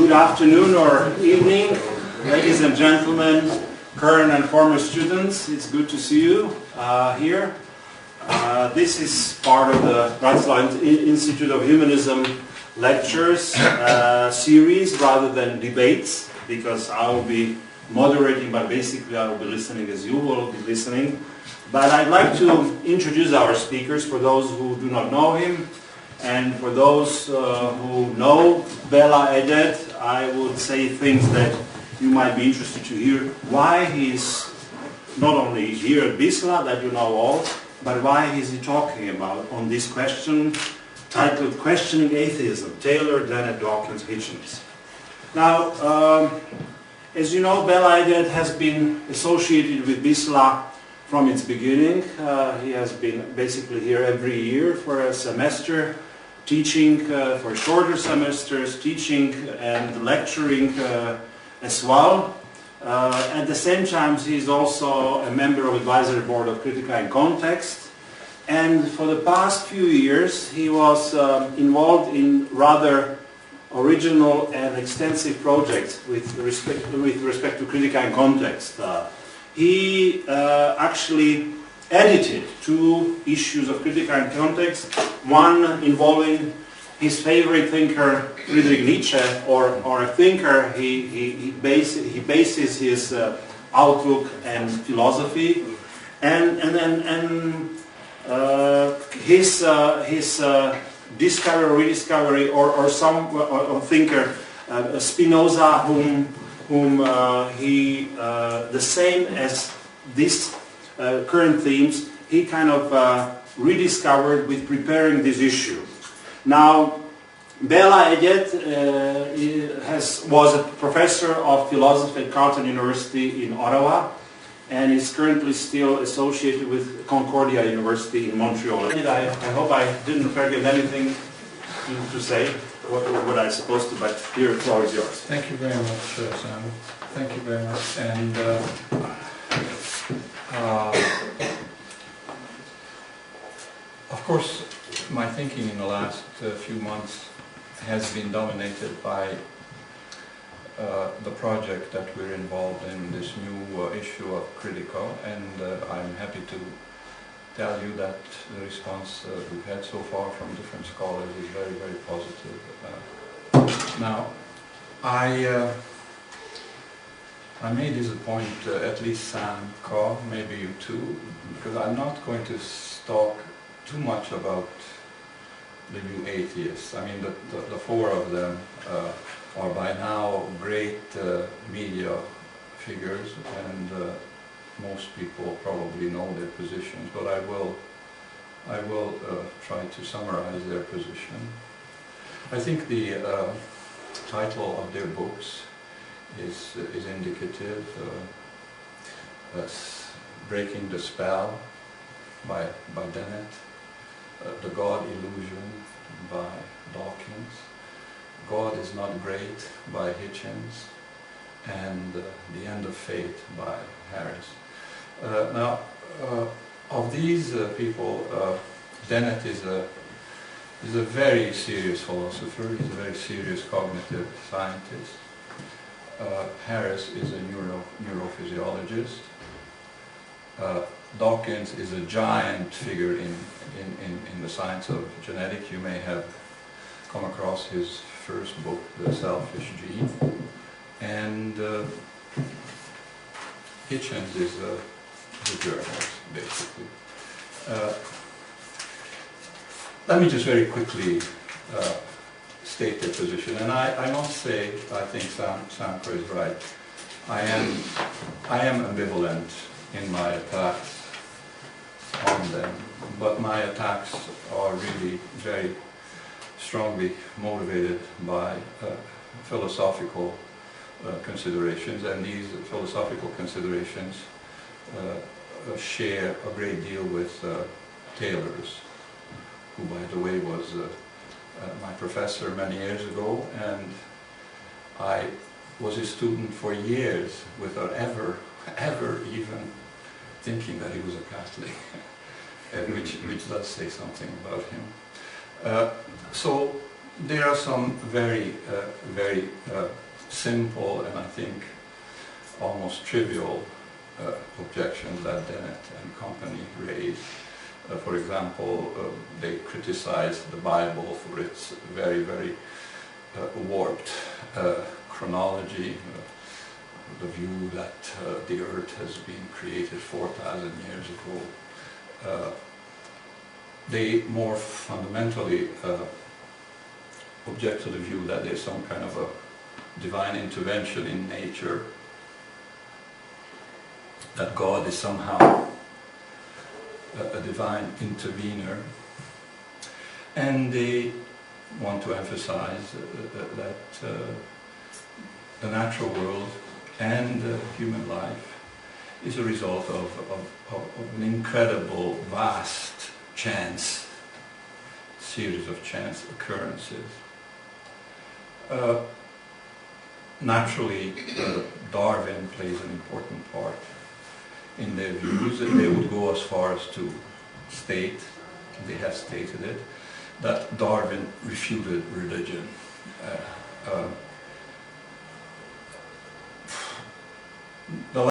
Good afternoon or evening, ladies and gentlemen, current and former students. It's good to see you here. This is part of the Montréal Institute of Humanism lectures series rather than debates, because I will be moderating, but basically I will be listening as you will be listening. But I'd like to introduce our speakers for those who do not know him. And for those who know Béla Egyed, I would say things that you might be interested to hear. Why he's not only here at BISLA, that you know all, but why is he talking about on this question titled Questioning Atheism, Taylor, Dennett, Dawkins, Hitchens. Now, as you know, Béla Egyed has been associated with BISLA from its beginning. He has been basically here every year for a semester, teaching for shorter semesters, teaching and lecturing as well. At the same time, he is also a member of the advisory board of Kritika Kontext. And for the past few years, he was involved in rather original and extensive projects with respect to Kritika Kontext. He actually edited two issues of Kritika Kontext, one involving his favorite thinker, Friedrich Nietzsche, or a thinker he bases his outlook and philosophy, and his discovery, rediscovery, or some thinker, Spinoza, whom he the same as this current themes, he kind of rediscovered with preparing this issue. Now, Béla Egyed was a professor of philosophy at Carleton University in Ottawa, and is currently still associated with Concordia University in Montreal. I hope I didn't forget anything to say, what I supposed to, but here the floor is yours. Thank you very much, Sam. Thank you very much. And of course, my thinking in the last few months has been dominated by the project that we're involved in, this new issue of Kritika, and I'm happy to tell you that the response we've had so far from different scholars is very, very positive. Now, I may disappoint at least Sam, Carl, maybe you too, because I'm not going to talk too much about the new atheists. I mean, the four of them are by now great media figures, and most people probably know their positions, but I will try to summarize their position. I think the title of their books is indicative. Breaking the Spell by Dennett, The God Illusion by Dawkins, God is Not Great by Hitchens, and The End of Fate by Harris. Now, of these people, Dennett is a very serious philosopher. He's a very serious cognitive scientist. Harris is a neurophysiologist. Dawkins is a giant figure in the science of genetics. You may have come across his first book, The Selfish Gene. And Hitchens is a journalist, basically. Let me just very quickly state their position. And I must say, I think Samko is right. I am ambivalent in my attacks on them, but my attacks are really very strongly motivated by philosophical considerations, and these philosophical considerations share a great deal with Taylor's, who, by the way, was my professor many years ago, and I was his student for years without ever even thinking that he was a Catholic, which does say something about him. So there are some very simple and I think almost trivial objections that Dennett and company raised. For example, they criticized the Bible for its very warped chronology, the view that the earth has been created 4,000 years ago. They more fundamentally object to the view that there's some kind of a divine intervention in nature, that God is somehow a divine intervener, and they want to emphasize that the natural world and human life is a result of an incredible, vast series of chance occurrences. Naturally, Darwin plays an important part in their views. They would go as far as to state, they have stated it, that Darwin refuted religion.